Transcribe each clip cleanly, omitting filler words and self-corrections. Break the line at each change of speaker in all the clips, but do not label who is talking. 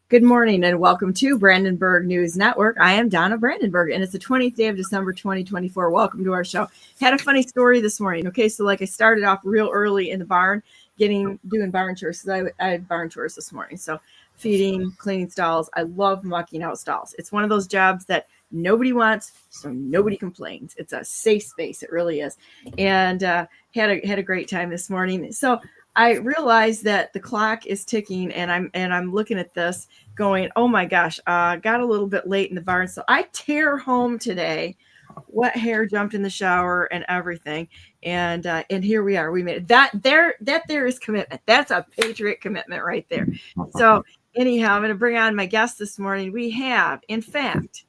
Good morning and welcome to Brandenburg News Network. I am Donna Brandenburg and it's the 20th day of December 2024. Welcome to our show. Had a funny story this morning. Okay, so like I started off real early in the barn doing barn chores. So I had barn chores this morning. So feeding, cleaning stalls. I love mucking out stalls. It's one of those jobs that nobody wants, so nobody complains. It's a safe space. It really is. And had a great time this morning. So I realized that the clock is ticking and I'm looking at this going, oh my gosh, got a little bit late in the barn. So I tear home today, wet hair, jumped in the shower and everything. And here we are. We made it. That there is commitment. That's a patriot commitment right there. So anyhow, I'm going to bring on my guest this morning. We have, in fact,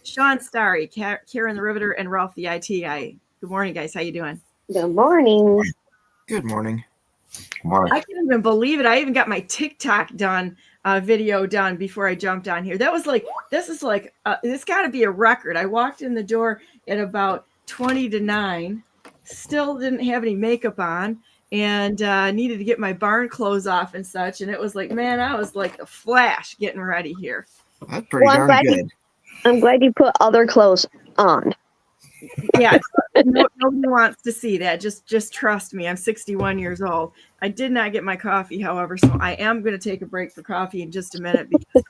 Shawn Starry, Karen the Riveter, and Ralph the IT guy. Good morning, guys. How you doing?
Good morning.
Good morning.
I can't even believe it. I even got my TikTok video done before I jumped on here. That was like, this got to be a record. I walked in the door at about 20 to 9, still didn't have any makeup on, and needed to get my barn clothes off and such. And it was like, man, I was like the Flash getting ready here.
That's pretty darn good.
I'm glad you put other clothes on.
Yeah, nobody wants to see that. Just trust me. I'm 61 years old. I did not get my coffee, however, so I am going to take a break for coffee in just a minute because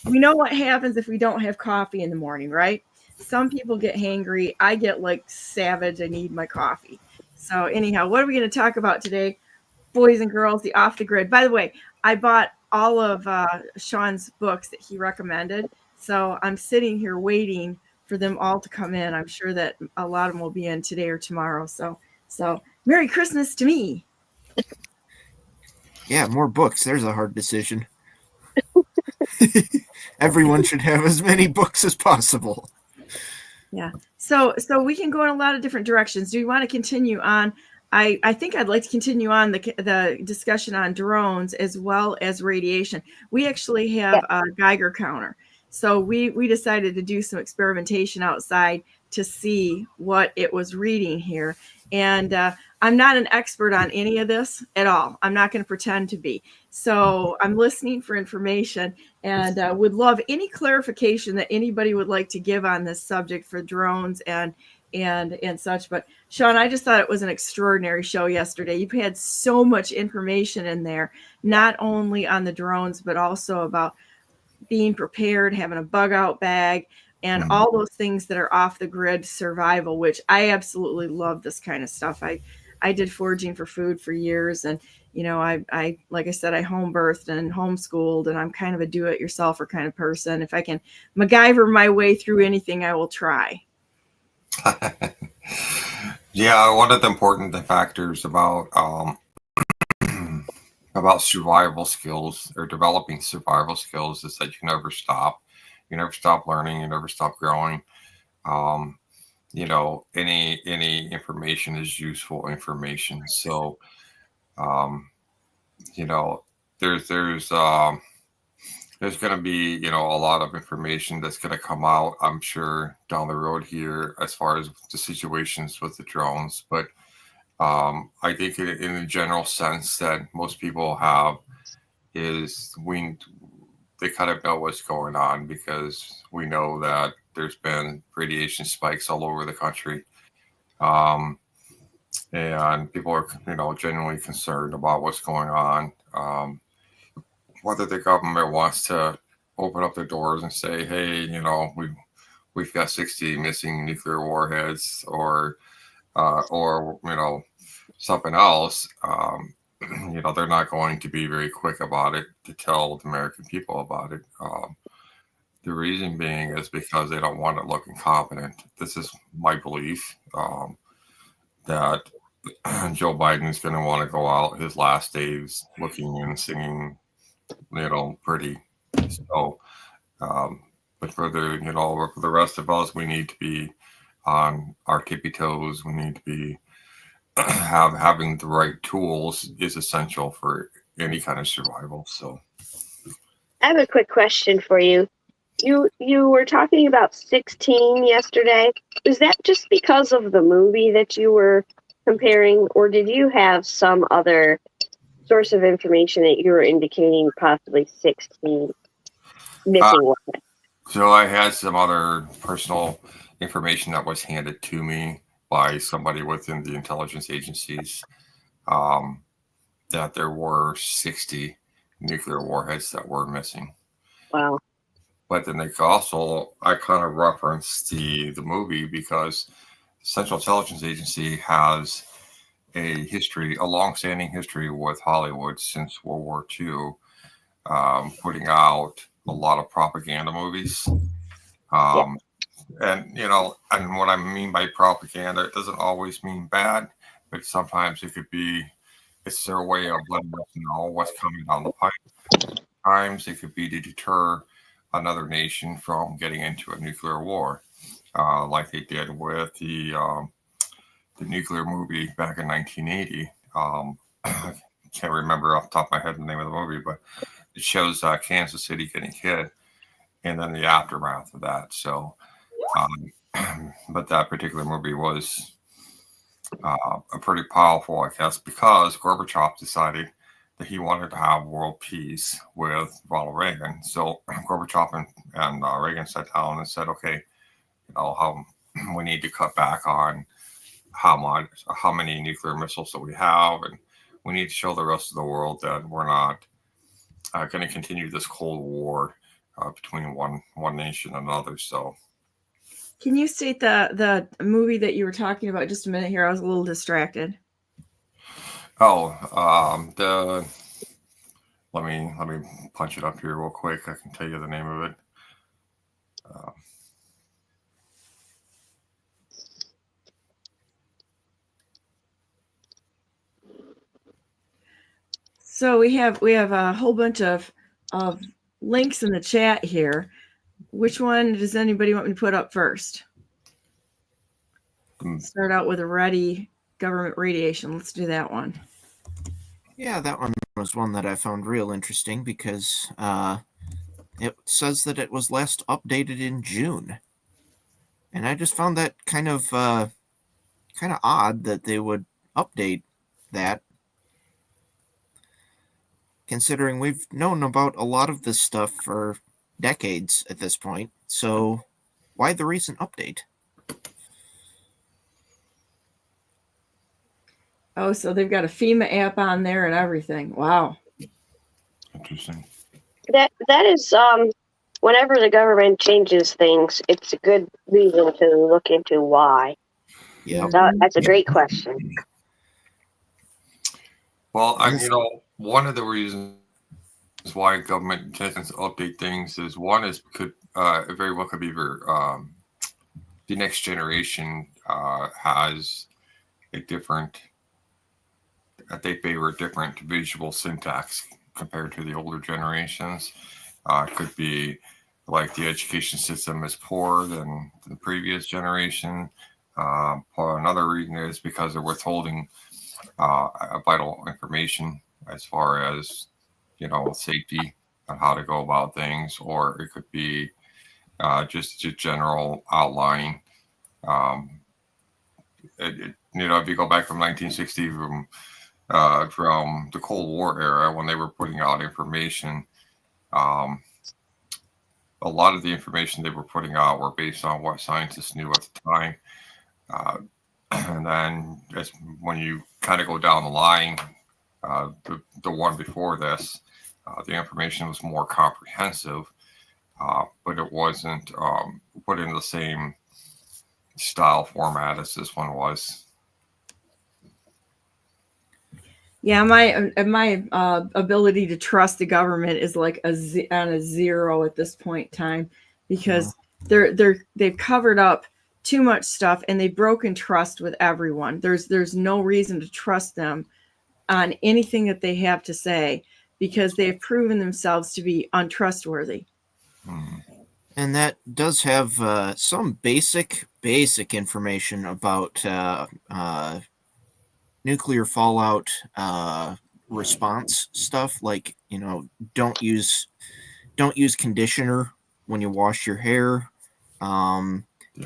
we know what happens if we don't have coffee in the morning, right? Some people get hangry. I get like savage. I need my coffee. So anyhow, what are we going to talk about today, boys and girls? The off the grid. By the way, I bought all of Shawn's books that he recommended, so I'm sitting here waiting for them all to come in. I'm sure that a lot of them will be in today or tomorrow. So Merry Christmas to me.
Yeah, more books. There's a hard decision. Everyone should have as many books as possible.
Yeah. So we can go in a lot of different directions. Do you want to continue on? I think I'd like to continue on the discussion on drones as well as radiation. We actually have a Geiger counter. So we decided to do some experimentation outside to see what it was reading here. And I'm not an expert on any of this at all. I'm not going to pretend to be. So I'm listening for information and would love any clarification that anybody would like to give on this subject for drones and such. But Shawn, I just thought it was an extraordinary show yesterday. You've had so much information in there, not only on the drones, but also about being prepared, having a bug out bag, and all those things that are off the grid survival, which I absolutely love this kind of stuff. I did foraging for food for years. And, you know, I like I said, I home birthed and homeschooled, and I'm kind of a do-it-yourselfer kind of person. If I can MacGyver my way through anything, I will try.
Yeah, one of the important factors about survival skills or developing survival skills is that you never stop. You never stop learning. You never stop growing. You know, any information is useful information. So, you know, there's going to be, you know, a lot of information that's going to come out, I'm sure, down the road here as far as the situations with the drones. But I think in the general sense that most people have is they kind of know what's going on because we know that there's been radiation spikes all over the country. And people are, you know, genuinely concerned about what's going on. Whether the government wants to open up their doors and say, hey, you know, we've got 60 missing nuclear warheads or you know, something else, you know, they're not going to be very quick about it to tell the American people about it. The reason being is because they don't want to look incompetent. This is my belief that Joe Biden is going to want to go out his last days looking and singing, you know, pretty. So, but for the, you know, for the rest of us, we need to be on our tippy toes. We need to be having the right tools is essential for any kind of survival. So
I have a quick question for you. You were talking about 16 yesterday. Was that just because of the movie that you were comparing, or did you have some other source of information that you were indicating possibly 16? missing one.
So I had some other personal information that was handed to me by somebody within the intelligence agencies, that there were 60 nuclear warheads that were missing.
Wow.
But then I kind of referenced the movie because the Central Intelligence Agency has a long-standing history with Hollywood since World War II, putting out a lot of propaganda movies. And, and what I mean by propaganda, it doesn't always mean bad, but sometimes it's their way of letting us know what's coming down the pipe. Sometimes it could be to deter another nation from getting into a nuclear war, like they did with the nuclear movie back in 1980. I can't remember off the top of my head the name of the movie, but it shows Kansas City getting hit and then the aftermath of that. So, but that particular movie was a pretty powerful, I guess, because Gorbachev decided that he wanted to have world peace with Ronald Reagan. So Gorbachev and Reagan sat down and said, okay, we need to cut back on how many nuclear missiles that we have, and we need to show the rest of the world that we're not going to continue this Cold War between one nation and another. So,
can you state the movie that you were talking about just a minute here? I was a little distracted.
Let me punch it up here real quick. I can tell you the name of it.
So we have a whole bunch of links in the chat here. Which one does anybody want me to put up first? Start out with a ready government radiation. Let's do that one.
Yeah, that one was one that I found real interesting because it says that it was last updated in June. And I just found that kind of odd that they would update that, considering we've known about a lot of this stuff for decades at this point. So why the recent update?
Oh, so they've got a FEMA app on there and everything. Wow.
Interesting.
That is whenever the government changes things, it's a good reason to look into why.
Yeah,
That's a great question.
Well, one of the reasons why government tends to update things is could very well be the next generation has a different. They favor a different visual syntax compared to the older generations. It could be like the education system is poorer than the previous generation. Another reason is because they're withholding vital information as far as safety on how to go about things, or it could be just a general outline. If you go back from 1960 from the Cold War era when they were putting out information, a lot of the information they were putting out were based on what scientists knew at the time. And then when you kind of go down the line, the one before this, the information was more comprehensive, but it wasn't put in the same style format as this one was.
Yeah, my ability to trust the government is like on a zero at this point in time, because they've covered up too much stuff and they've broken trust with everyone. There's no reason to trust them on anything that they have to say, because they've proven themselves to be untrustworthy.
And that does have some basic information about nuclear fallout response stuff, like don't use conditioner when you wash your hair.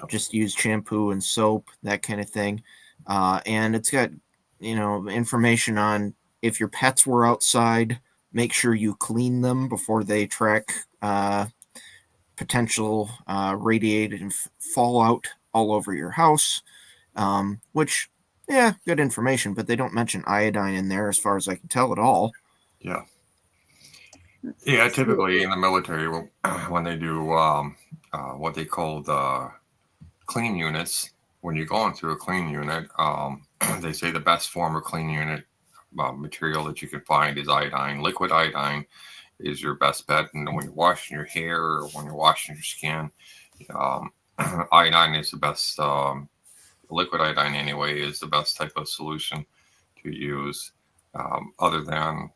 Just use shampoo and soap, that kind of thing. And it's got information on if your pets were outside, make sure you clean them before they track potential radiated fallout all over your house, which, yeah, good information, but they don't mention iodine in there as far as I can tell at all.
Yeah. Yeah, typically in the military, when they do what they call the clean units, when you're going through a clean unit, they say the best form of clean unit material that you can find is iodine. Liquid iodine is your best bet. And when you're washing your hair or when you're washing your skin, iodine is the best. Liquid iodine, anyway, is the best type of solution to use, other than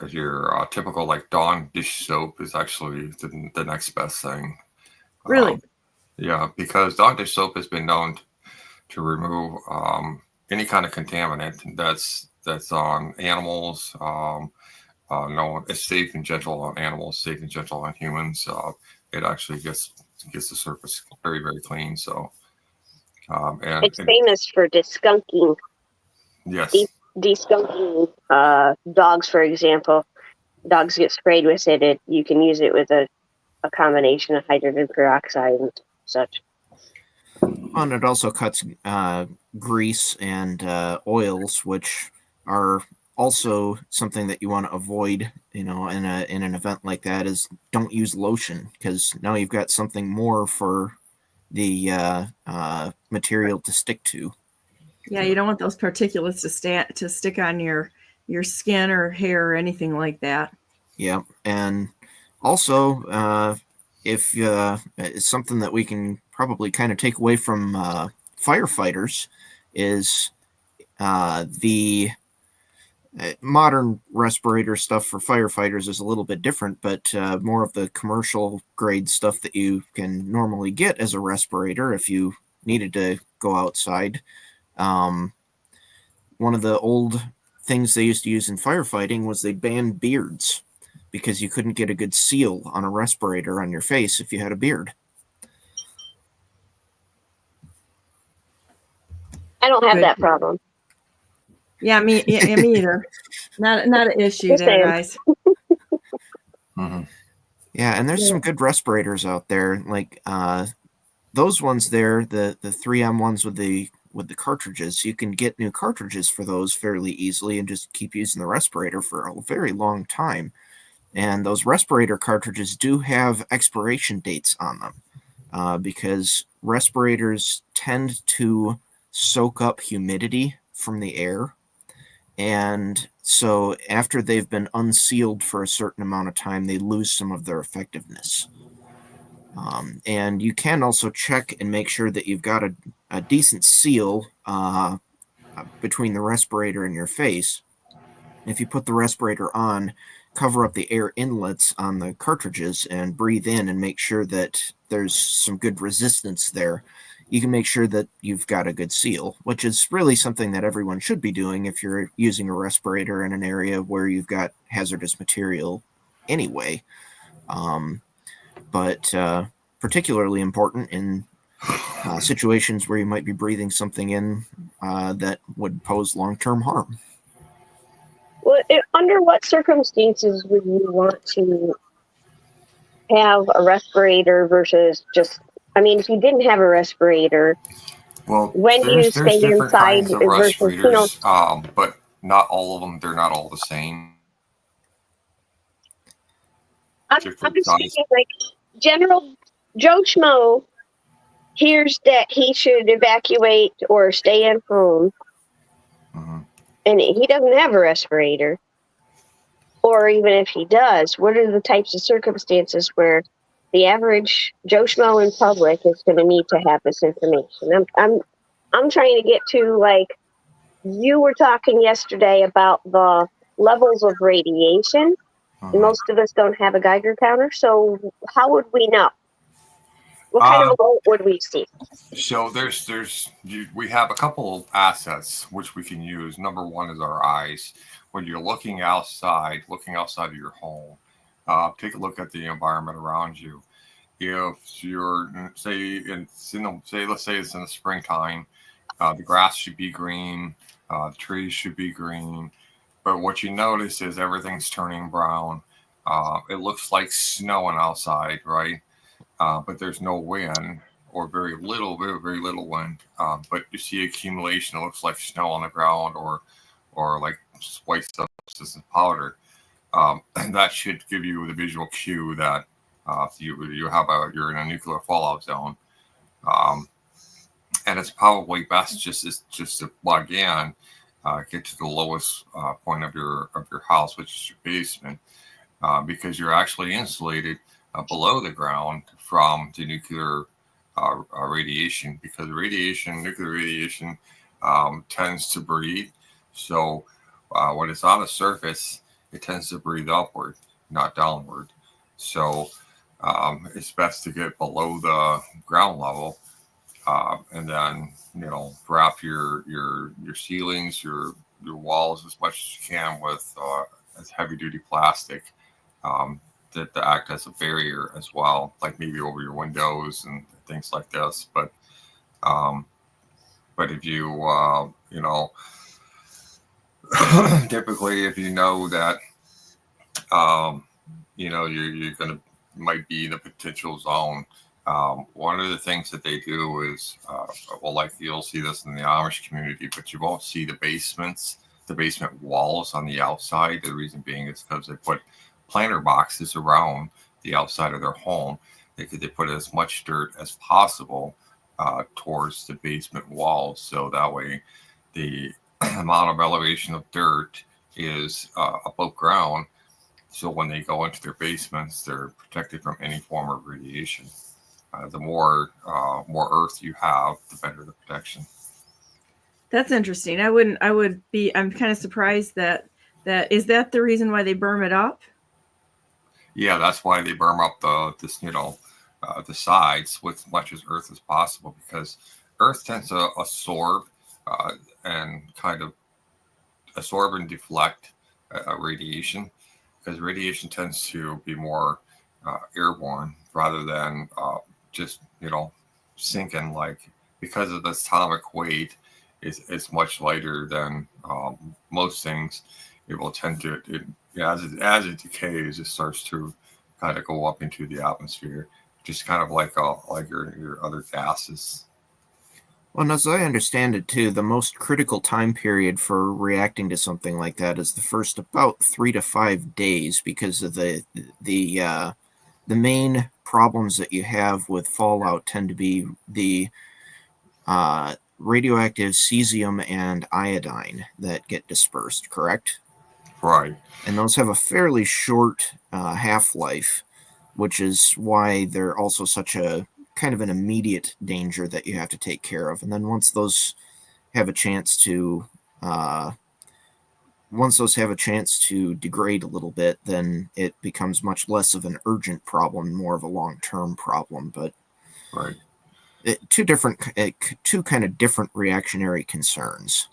your typical like Dawn dish soap is actually the next best thing.
Really?
Yeah, because Dawn dish soap has been known to remove any kind of contaminant that's on animals. No, it's safe and gentle on animals, safe and gentle on humans. It actually gets the surface very, very clean. So, and
It's famous for deskunking.
Yes.
Deskunking dogs, for example. Dogs get sprayed with it. You can use it with a combination of hydrogen peroxide and such.
And it also cuts grease and oils, which are also something that you want to avoid, in an event like that. Is don't use lotion, because now you've got something more for the material to stick to.
Yeah, you don't want those particulates to stick on your skin or hair or anything like that.
Yeah, and also if it's something that we can probably kind of take away from firefighters is the modern respirator stuff for firefighters is a little bit different, but more of the commercial grade stuff that you can normally get as a respirator if you needed to go outside. One of the old things they used to use in firefighting was they banned beards because you couldn't get a good seal on a respirator on your face if you had a beard.
I don't have that problem.
Yeah, me either. Not an issue there, guys.
Mm-hmm.
Yeah, and there's some good respirators out there, like those ones there, the 3M ones with the cartridges. You can get new cartridges for those fairly easily and just keep using the respirator for a very long time. And those respirator cartridges do have expiration dates on them because respirators tend to soak up humidity from the air. And so after they've been unsealed for a certain amount of time, they lose some of their effectiveness. And you can also check and make sure that you've got a decent seal between the respirator and your face. If you put the respirator on, cover up the air inlets on the cartridges and breathe in and make sure that there's some good resistance there. You can make sure that you've got a good seal, which is really something that everyone should be doing if you're using a respirator in an area where you've got hazardous material anyway. But particularly important in situations where you might be breathing something in that would pose long-term harm.
Well, under what circumstances would you want to have a respirator versus just, if you didn't have a respirator,
well,
when do you stay
different
inside
kinds of
versus,
respirators, but not all of them, they're not all the same.
I'm just thinking like General Joe Schmo hears that he should evacuate or stay at home, and he doesn't have a respirator. Or even if he does, what are the types of circumstances where the average Joe Schmo in public is going to need to have this information? I'm trying to get to, like, you were talking yesterday about the levels of radiation. Most of us don't have a Geiger counter, so how would we know? What kind of alert would we see?
So we have a couple of assets which we can use. Number one is our eyes. When you're looking outside of your home, take a look at the environment around you. If you're let's say it's in the springtime, the grass should be green, the trees should be green, but what you notice is everything's turning brown. It looks like snowing outside, right? But there's no wind or very little, very, very little wind. But you see accumulation. It looks like snow on the ground or like white substance and powder. And that should give you the visual cue that you're in a nuclear fallout zone. And it's probably best just to plug in, get to the lowest point of your house, which is your basement, because you're actually insulated below the ground from the nuclear radiation, because nuclear radiation, tends to breathe. So when it's on the surface, it tends to breathe upward, not downward. So it's best to get below the ground level, and then wrap your ceilings, your walls as much as you can with as heavy duty plastic, that act as a barrier as well, like maybe over your windows and things like this. But if you typically, if you know that you're gonna might be in a potential zone, one of the things that they do is, like you'll see this in the Amish community, but you won't see the basement walls on the outside. The reason being is because they put planter boxes around the outside of their home. They put as much dirt as possible towards the basement walls, so that way the amount of elevation of dirt is above ground. So when they go into their basements, they're protected from any form of radiation. The more earth you have, the better the protection.
That's interesting. I'm kind of surprised that is that the reason why they berm it up?
Yeah, that's why they berm up the sides with as much as earth as possible, because earth tends to absorb and kind of absorb and deflect radiation, because radiation tends to be more airborne rather than just sinking, because of the atomic weight is much lighter than most things. It will tend to as it decays, it starts to kind of go up into the atmosphere, just kind of like your other gases.
Well, and as I understand it too, the most critical time period for reacting to something like that is the first about 3 to 5 days, because of the main problems that you have with fallout tend to be the radioactive cesium and iodine that get dispersed, correct?
Right.
And those have a fairly short half-life, which is why they're also such a kind of an immediate danger that you have to take care of. And then once those have a chance to degrade a little bit, then it becomes much less of an urgent problem, more of a long-term problem. But
right,
two kind of different reactionary concerns.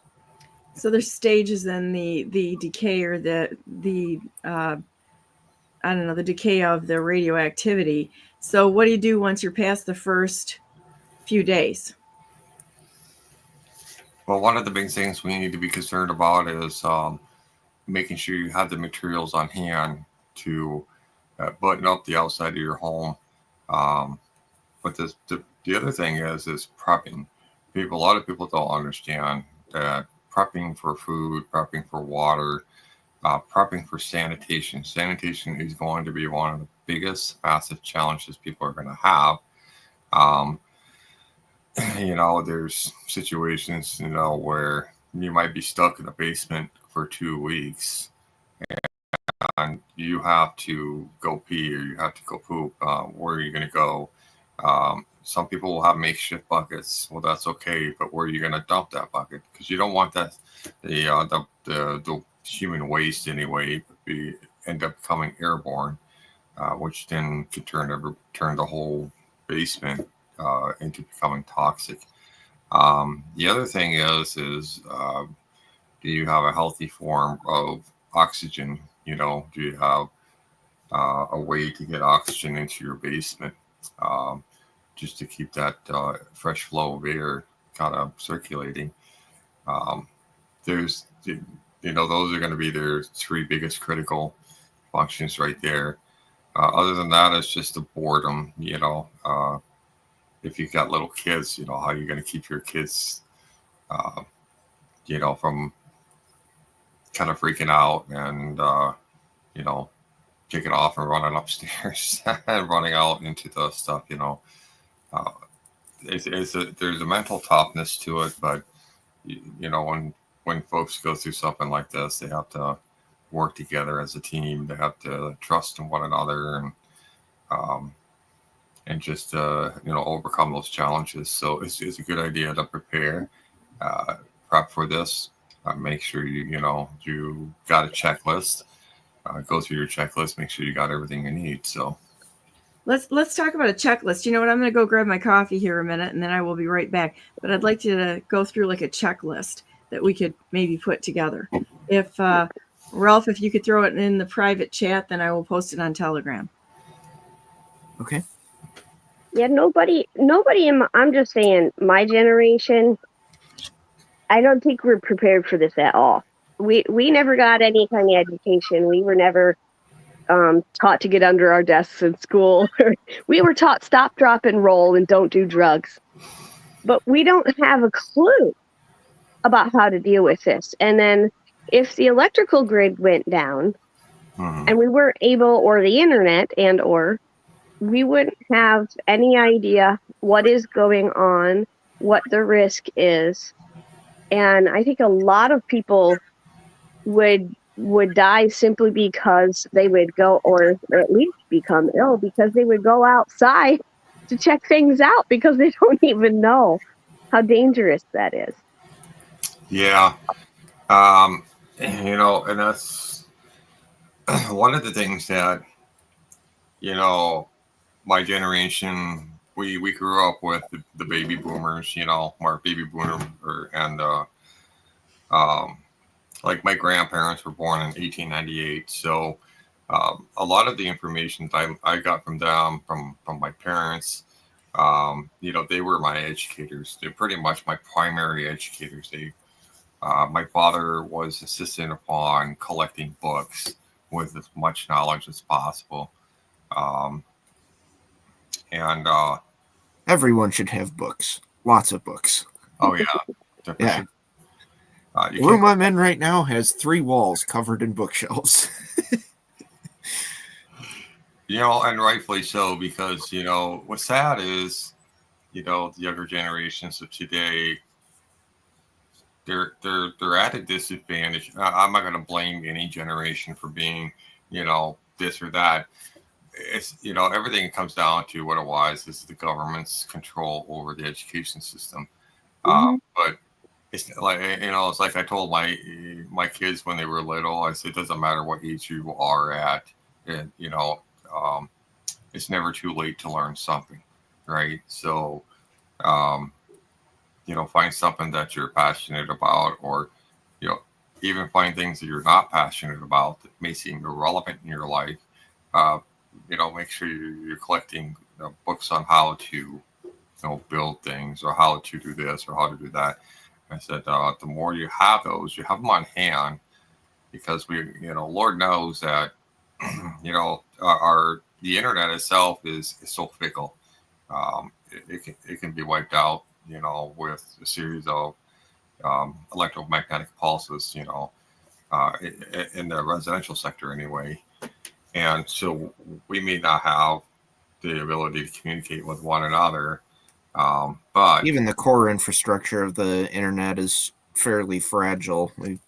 So there's stages in the decay, or the the decay of the radioactivity. So what do you do once you're past the first few days?
Well, one of the big things we need to be concerned about is making sure you have the materials on hand to button up the outside of your home. But the other thing is prepping. A lot of people don't understand that prepping for food, prepping for water, prepping for sanitation. Sanitation is going to be one of the biggest, massive challenges people are going to have. There's situations, where you might be stuck in a basement for 2 weeks and you have to go pee or you have to go poop. Where are you going to go? Some people will have makeshift buckets. Well, that's okay, but where are you going to dump that bucket? Because you don't want that the human waste anyway end up becoming airborne, which then could turn the whole basement into becoming toxic. The other thing is do you have a healthy form of oxygen? Do you have a way to get oxygen into your basement, just to keep that fresh flow of air kind of circulating? Those are going to be their 3 biggest critical functions right there. Other than that, it's just the boredom, if you've got little kids, how are you going to keep your kids, from kind of freaking out and, kicking off and running upstairs and running out into the stuff, there's a mental toughness to it, but when folks go through something like this, they have to work together as a team. They have to trust in one another and just overcome those challenges. So it's a good idea to prepare, prep for this. Make sure you got a checklist. Go through your checklist. Make sure you got everything you need. So
let's talk about a checklist. You know what? I'm going to go grab my coffee here a minute, and then I will be right back. But I'd like to go through like a checklist that we could maybe put together. If Ralph, if you could throw it in the private chat, then I will post it on Telegram.
Okay.
Yeah, nobody I'm just saying, my generation, I don't think we're prepared for this at all. We never got any kind of education. We were never taught to get under our desks in school. We were taught stop, drop, and roll and don't do drugs. But we don't have a clue about how to deal with this. And then if the electrical grid went down and we weren't able, or the internet or we wouldn't have any idea what is going on, what the risk is. And I think a lot of people would die simply because they would go, or at least become ill because they would go outside to check things out because they don't even know how dangerous that is.
Yeah. And that's one of the things that, my generation, we grew up with the baby boomers, our baby boomer, and like my grandparents were born in 1898. So a lot of the information that I got from them, from my parents, they were my educators. They're pretty much my primary educators. My father was insistent upon collecting books with as much knowledge as possible. And
Everyone should have books. Lots of books.
Oh, yeah. Definitely.
Yeah. The room I'm in right now has 3 walls covered in bookshelves.
And rightfully so, because, what's sad is, the younger generations of today, they're at a disadvantage. I'm not going to blame any generation for being, this or that. It's, everything comes down to what it was is the government's control over the education system. But it's like, it's like I told my kids when they were little, I said, it doesn't matter what age you are at. And, it's never too late to learn something. Right. So, find something that you're passionate about, or, even find things that you're not passionate about that may seem irrelevant in your life. Make sure you're collecting books on how to, build things, or how to do this or how to do that. I said, the more you have those, you have them on hand, because Lord knows that, the internet itself is so fickle. It can be wiped out, with a series of electromagnetic pulses, in the residential sector anyway. And so we may not have the ability to communicate with one another. But
even the core infrastructure of the internet is fairly fragile. We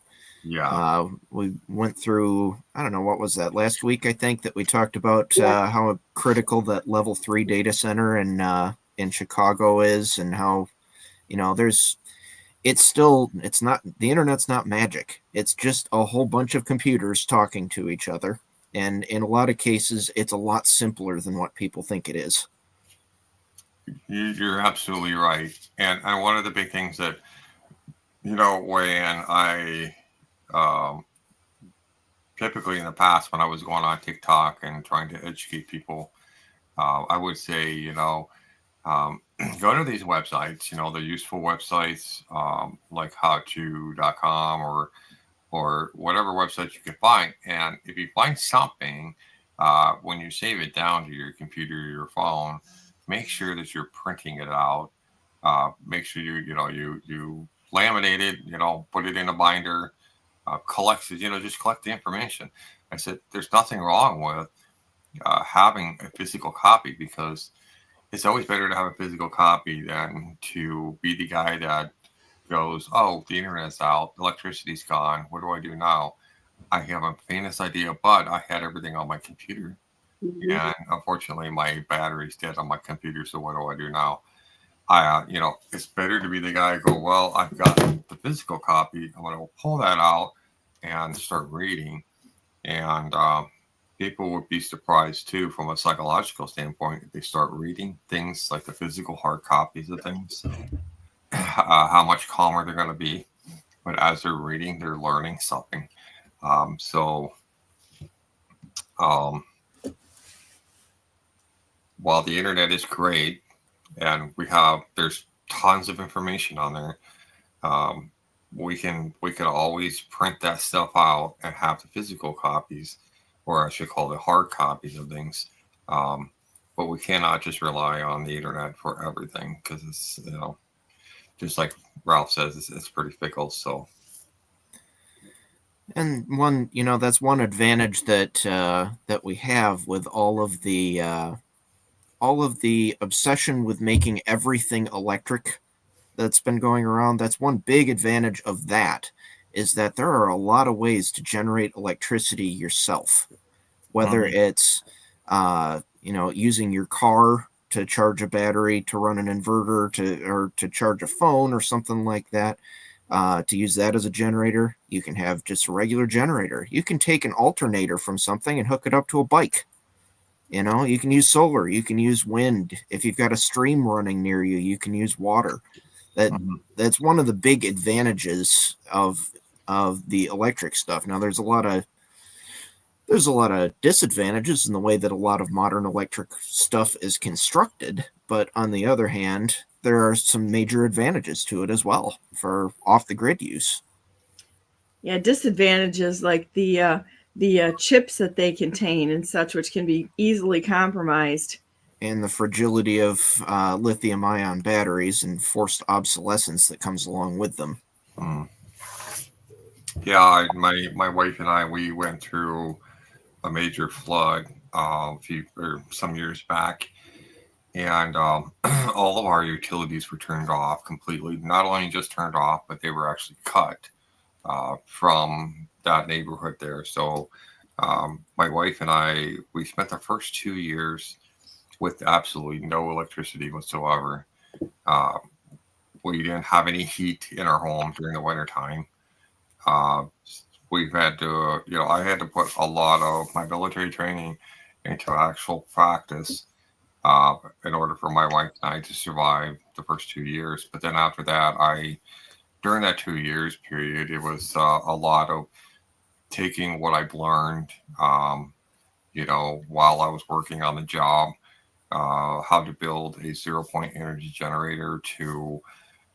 went through, I don't know, what was that, last week, I think, that we talked about how critical that level 3 data center in Chicago is, and how, it's not, the internet's not magic. It's just a whole bunch of computers talking to each other. And in a lot of cases, it's a lot simpler than what people think it is.
You're absolutely right. And one of the big things that, when I typically in the past, when I was going on TikTok and trying to educate people, I would say, go to these websites, they're useful websites, like howto.com or or whatever website you can find. And if you find something, when you save it down to your computer or your phone, make sure that you're printing it out. Make sure you laminate it, put it in a binder, collect it, just collect the information. I said, there's nothing wrong with having a physical copy, because it's always better to have a physical copy than to be the guy that goes, oh, the internet's out, electricity's gone, what do I do now? I have a faintest idea, but I had everything on my computer.
Mhm.
And unfortunately, my battery's dead on my computer, so what do I do now? It's better to be the guy who go, well, I've got the physical copy, I'm going to pull that out and start reading. And people would be surprised too, from a psychological standpoint, if they start reading things like the physical hard copies of things, how much calmer they're going to be. But as they're reading, they're learning something. While the internet is great, and there's tons of information on there, we can always print that stuff out and have the physical copies, or I should call it hard copies of things. But we cannot just rely on the internet for everything, because it's, just like Ralph says, it's pretty fickle. So,
and that's one advantage that we have with all of the obsession with making everything electric that's been going around. That's one big advantage of that, is that there are a lot of ways to generate electricity yourself, whether it's using your car to charge a battery, to run an inverter, or to charge a phone or something like that. To use that as a generator, you can have just a regular generator. You can take an alternator from something and hook it up to a bike. You can use solar, you can use wind. If you've got a stream running near you, you can use water. That's one of the big advantages of the electric stuff. Now, there's a lot of disadvantages in the way that a lot of modern electric stuff is constructed, but on the other hand, there are some major advantages to it as well for off-the-grid use.
Yeah, disadvantages like the chips that they contain and such, which can be easily compromised.
And the fragility of lithium-ion batteries and forced obsolescence that comes along with them.
Yeah, my wife and I, we went through a major flood some years back, and all of our utilities were turned off completely. Not only just turned off, but they were actually cut from that neighborhood there. So my wife and I, we spent the first 2 years with absolutely no electricity whatsoever. We didn't have any heat in our home during the wintertime. We've had to, I had to put a lot of my military training into actual practice in order for my wife and I to survive the first 2 years. But then after that, during that 2 years period, it was a lot of taking what I've learned, while I was working on the job, how to build a 0-point energy generator, to,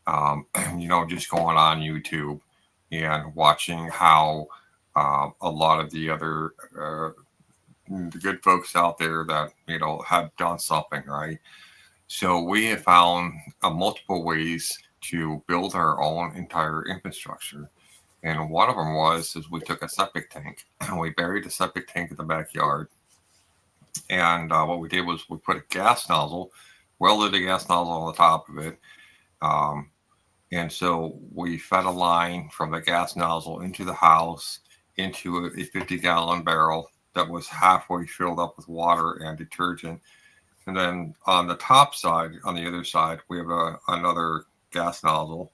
just going on YouTube and watching how a lot of the other the good folks out there that, have done something right. So we have found multiple ways to build our own entire infrastructure. And one of them is we took a septic tank and we buried the septic tank in the backyard. And what we did was we put a gas nozzle, welded a gas nozzle on the top of it. And so we fed a line from the gas nozzle into the house, into a 50-gallon barrel that was halfway filled up with water and detergent. And then on the top side, on the other side, we have another gas nozzle.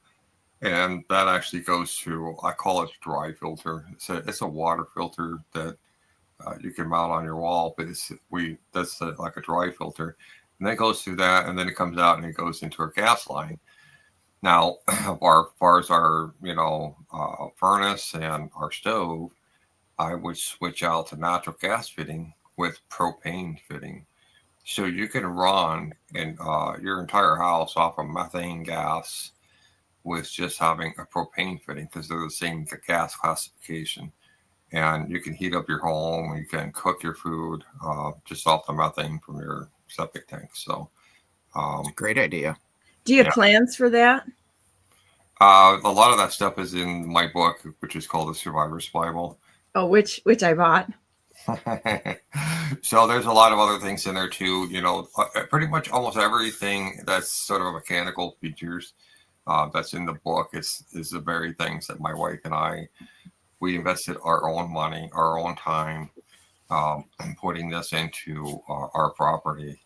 And that actually goes to, I call it dry filter. It's a water filter that you can mount on your wall, but that's like a dry filter. And that goes through that, and then it comes out and it goes into our gas line. Now, as far as our, furnace and our stove, I would switch out to natural gas fitting with propane fitting. So you can run your entire house off of methane gas with just having a propane fitting, because they're the same gas classification. And you can heat up your home, you can cook your food just off the methane from your septic tank. So,
Great idea.
Do you have plans for that?
A lot of that stuff is in my book, which is called The Survivor's Bible.
Oh, which I bought.
So there's a lot of other things in there too. You know, pretty much almost everything that's sort of mechanical features that's in the book is the very things that my wife and we invested our own money, our own time, putting this into our property.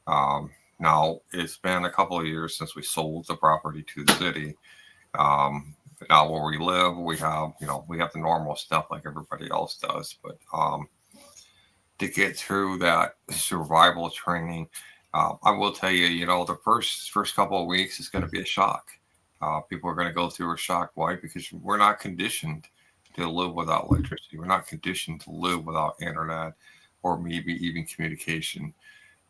Now it's been a couple of years since we sold the property to the city. Now where we live, we have the normal stuff like everybody else does, but to get through that survival training, I will tell you, the first couple of weeks is going to be a shock. People are going to go through a shock. Why? Because we're not conditioned to live without electricity. We're not conditioned to live without internet or maybe even communication.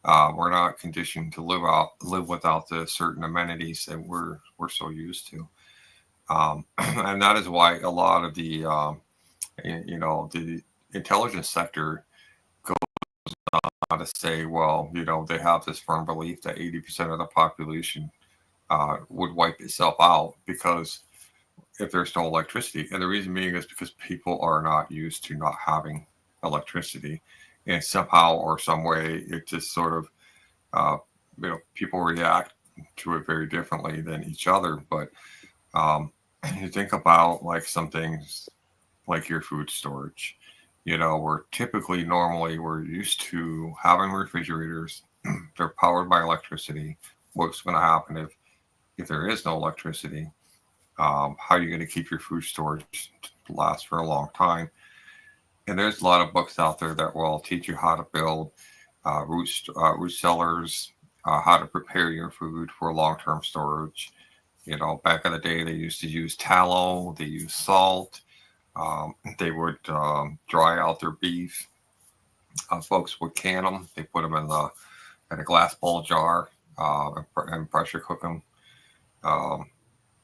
We're not conditioned to live without the certain amenities that we're so used to. And that is why a lot of the the intelligence sector goes on to say, well, they have this firm belief that 80% of the population would wipe itself out because if there's no electricity. And the reason being is because people are not used to not having electricity, and somehow or some way it just sort of people react to it very differently than each other. But you think about like some things like your food storage. We're used to having refrigerators. They're powered by electricity. What's going to happen if there is no electricity? How are you going to keep your food storage to last for a long time? And there's a lot of books out there that will teach you how to build root cellars, how to prepare your food for long-term storage. Back in the day, they used to use tallow, they used salt. They would dry out their beef. Folks would can them. They put them in a glass bowl jar and pressure cook them.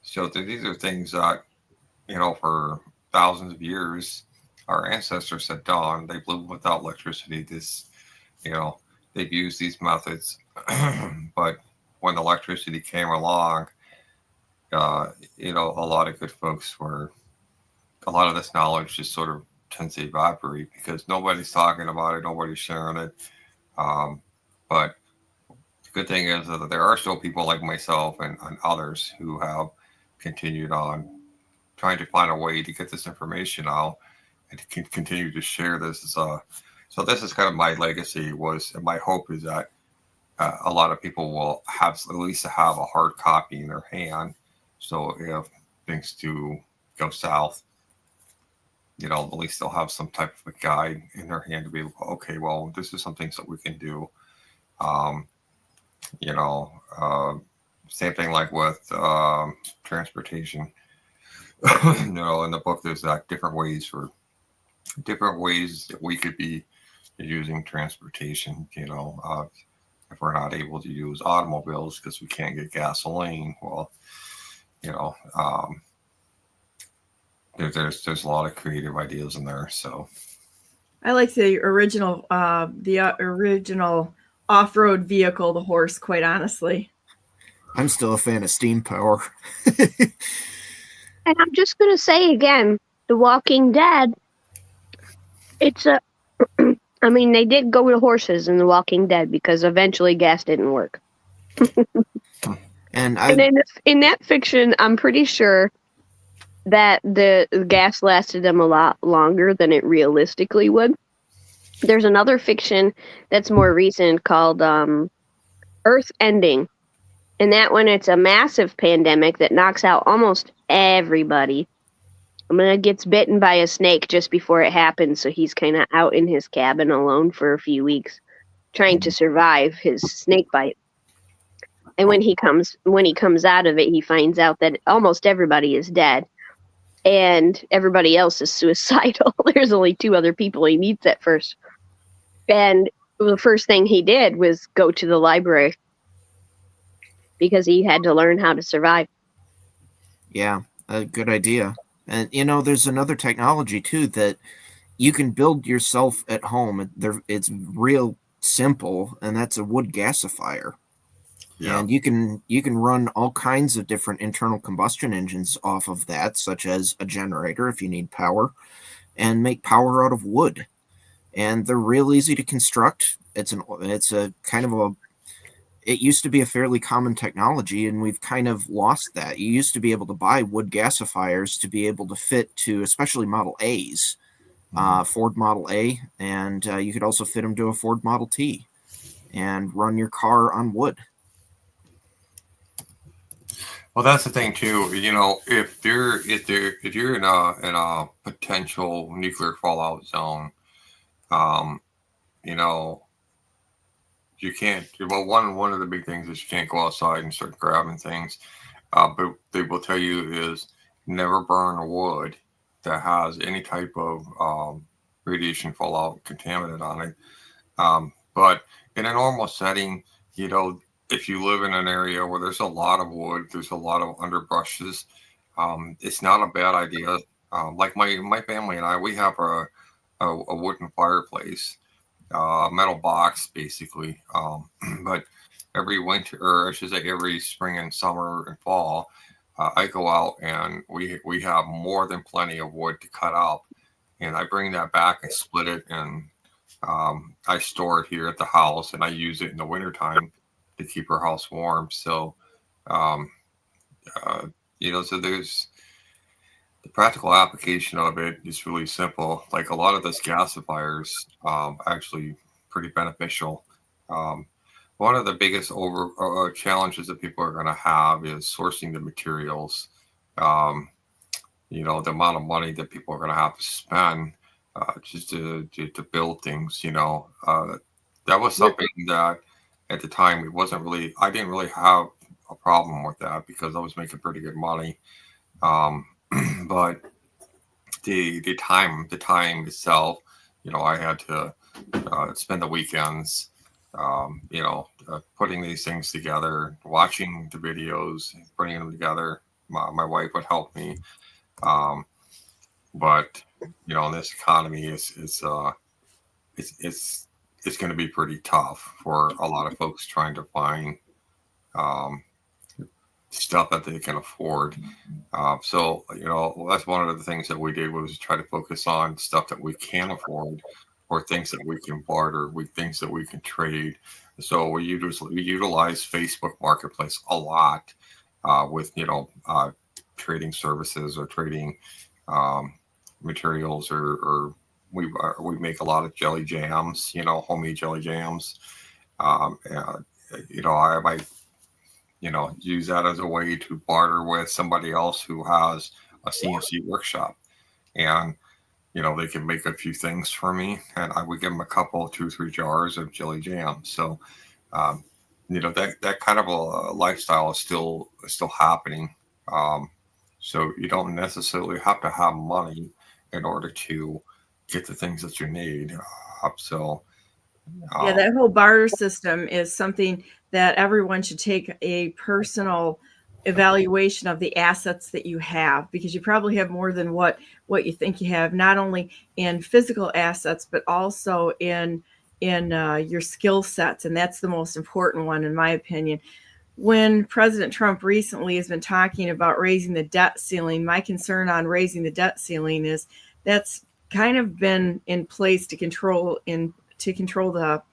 So these are things that, for thousands of years, our ancestors had done. They've lived without electricity. They've used these methods. But when electricity came along, a lot of good folks a lot of this knowledge just sort of tends to evaporate because nobody's talking about it, nobody's sharing it. But the good thing is that there are still people like myself and others who have continued on trying to find a way to get this information out and to continue to share this. So this is kind of my legacy and my hope is that a lot of people will have at least have a hard copy in their hand. So if things do go south, at least they'll have some type of a guide in their hand to be able to, okay, well, this is some things that we can do. Same thing like with transportation. In the book, there's different ways that we could be using transportation. If we're not able to use automobiles because we can't get gasoline, well, there's a lot of creative ideas in there. So
I like the original off-road vehicle, the horse, quite honestly.
I'm still a fan of steam power.
And I'm just going to say again, The Walking Dead, it's they did go with horses in The Walking Dead because eventually gas didn't work.
And
in that fiction, I'm pretty sure that the gas lasted them a lot longer than it realistically would. There's another fiction that's more recent called Earth Ending. And that one, it's a massive pandemic that knocks out almost everybody. Gets bitten by a snake just before it happens, so he's kind of out in his cabin alone for a few weeks, trying to survive his snake bite. And when he comes out of it, he finds out that almost everybody is dead, and everybody else is suicidal. There's only 2 other people he meets at first, and the first thing he did was go to the library because he had to learn how to survive.
Yeah, a good idea. And there's another technology too that you can build yourself at home. It's real simple, and that's a wood gasifier.
Yeah.
And you can run all kinds of different internal combustion engines off of that, such as a generator if you need power, and make power out of wood. And they're real easy to construct. It's a kind of a it used to be a fairly common technology, and we've kind of lost that. You used to be able to buy wood gasifiers to be able to fit to especially Model A's, Ford Model A, and you could also fit them to a Ford Model T and run your car on wood.
Well, that's the thing too. If you're in a potential nuclear fallout zone, um, you know, you can't. Well, one of the big things is you can't go outside and start grabbing things. But they will tell you is never burn wood that has any type of radiation fallout contaminant on it. But in a normal setting, if you live in an area where there's a lot of wood, there's a lot of underbrushes, it's not a bad idea. Like my family and I, we have a wooden fireplace, metal box basically. But every winter, or I should say every spring and summer and fall, I go out and we have more than plenty of wood to cut up, and I bring that back and split it, and I store it here at the house, and I use it in the wintertime to keep our house warm. So, um, uh, so there's the practical application of it is really simple. Like a lot of this gasifiers, actually pretty beneficial. Um, One of the biggest challenges that people are going to have is sourcing the materials. Um, the amount of money that people are going to have to spend just to build things. That was something that at the time I didn't really have a problem with that because I was making pretty good money. Um, but the time itself, I had to spend the weekends, putting these things together, watching the videos, putting them together. My wife would help me, but in this economy, it's going to be pretty tough for a lot of folks trying to find um, stuff that they can afford. So, that's one of the things that we did was try to focus on stuff that we can afford or things that we can barter, things that we can trade. So we utilize Facebook Marketplace a lot with, trading services or trading materials, or we make a lot of jelly jams, homemade jelly jams. I might use that as a way to barter with somebody else who has a CNC workshop, and they can make a few things for me, and I would give them a couple, 2-3 jars of jelly jam. So, that kind of a lifestyle is still happening. So you don't necessarily have to have money in order to get the things that you need. So,
Yeah, that whole barter system is something that everyone should take a personal evaluation of the assets that you have, because you probably have more than what you think you have, not only in physical assets but also in your skill sets, and that's the most important one in my opinion. When President Trump recently has been talking about raising the debt ceiling, my concern on raising the debt ceiling is that's kind of been in place to control the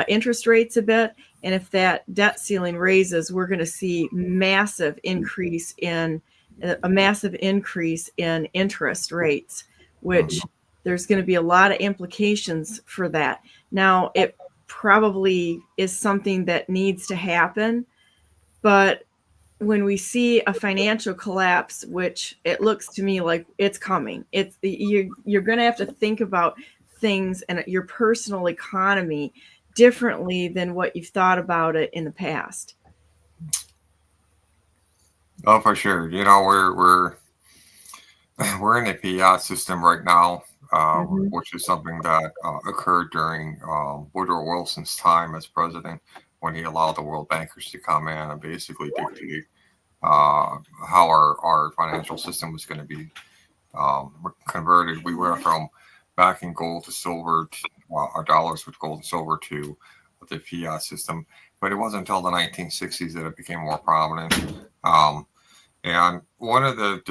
interest rates a bit. And if that debt ceiling raises, we're going to see a massive increase in interest rates, which there's going to be a lot of implications for that. Now, it probably is something that needs to happen, but when we see a financial collapse, which it looks to me like it's coming, you're going to have to think about things and your personal economy differently than what you've thought about it in the past.
Oh, for sure. We're in a fiat system right now, which is something that occurred during Woodrow Wilson's time as president, when he allowed the world bankers to come in and basically dictate how our financial system was going to be converted. We went from backing gold to silver, our dollars with gold and silver, to the fiat system. But it wasn't until the 1960s that it became more prominent. And one of the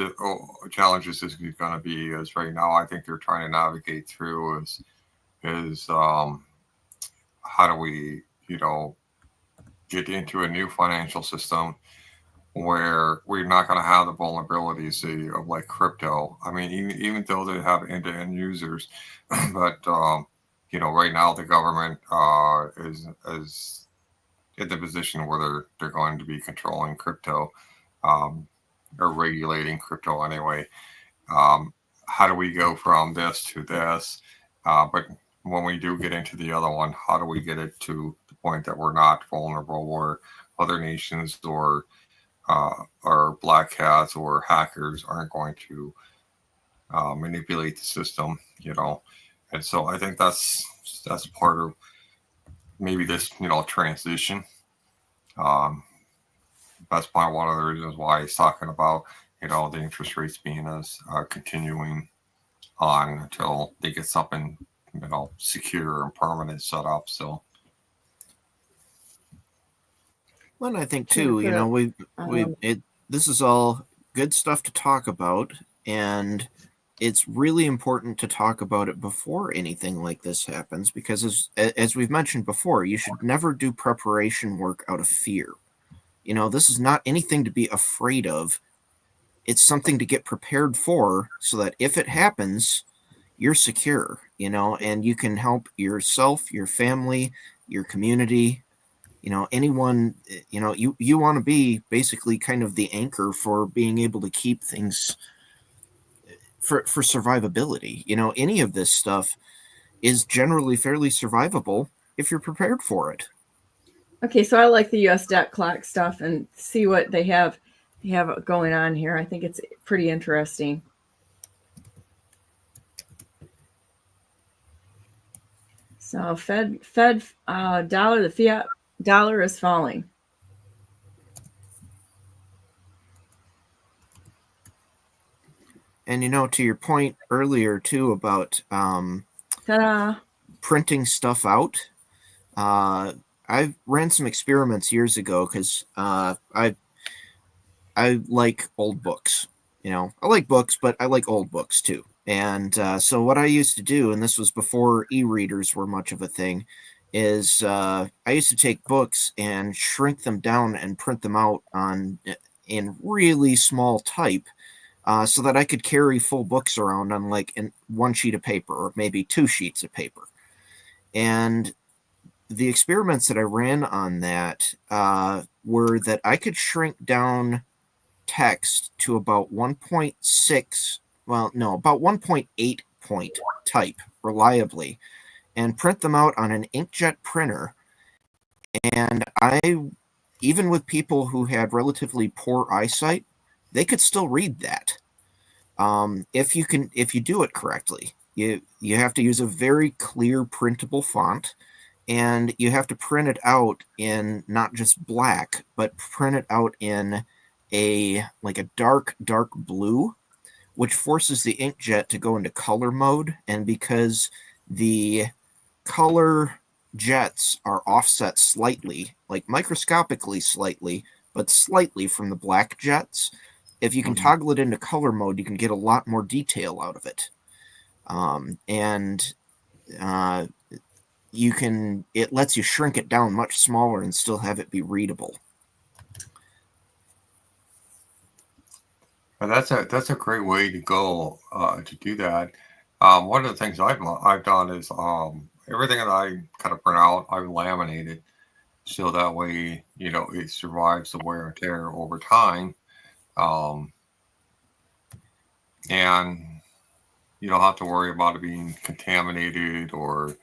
challenges is going to be is right now, I think they're trying to navigate through is how do we, get into a new financial system where we're not going to have the vulnerabilities of like crypto. I mean, even though they have end-to-end users, but right now the government is in the position where they're going to be controlling crypto, or regulating crypto anyway. How do we go from this to this? But when we do get into the other one, how do we get it to the point that we're not vulnerable, or other nations or black hats or hackers aren't going to manipulate the system, And so I think that's part of maybe this, transition. That's probably one of the reasons why he's talking about, the interest rates being as continuing on until they get something, secure and permanent set up. So.
Well, I think too, this is all good stuff to talk about, and it's really important to talk about it before anything like this happens, because as we've mentioned before, you should never do preparation work out of fear. This is not anything to be afraid of. It's something to get prepared for, so that if it happens, you're secure, and you can help yourself, your family, your community, anyone, you want to be basically kind of the anchor for being able to keep things for survivability. Any of this stuff is generally fairly survivable if you're prepared for it.
Okay, so I like the U.S. debt clock stuff and see what they have going on here. I think it's pretty interesting. So Fed dollar, the fiat dollar is falling.
And to your point earlier too about printing stuff out, I ran some experiments years ago because I like old books. I like books, but I like old books too. And so what I used to do, and this was before e-readers were much of a thing, is I used to take books and shrink them down and print them out in really small type, so that I could carry full books around on in one sheet of paper or maybe 2 sheets of paper. And the experiments that I ran on that were that I could shrink down text to about 1.8 point type reliably, and print them out on an inkjet printer. And even with people who had relatively poor eyesight, they could still read that. If you do it correctly, you have to use a very clear printable font, and you have to print it out in not just black, but print it out in a dark blue, which forces the inkjet to go into color mode. And because the color jets are offset slightly, microscopically slightly, but slightly from the black jets, if you can toggle it into color mode, you can get a lot more detail out of it. It lets you shrink it down much smaller and still have it be readable.
And that's a great way to go to do that. One of the things I've done is everything that I kind of print out, I've laminated, so that way it survives the wear and tear over time, and you don't have to worry about it being contaminated or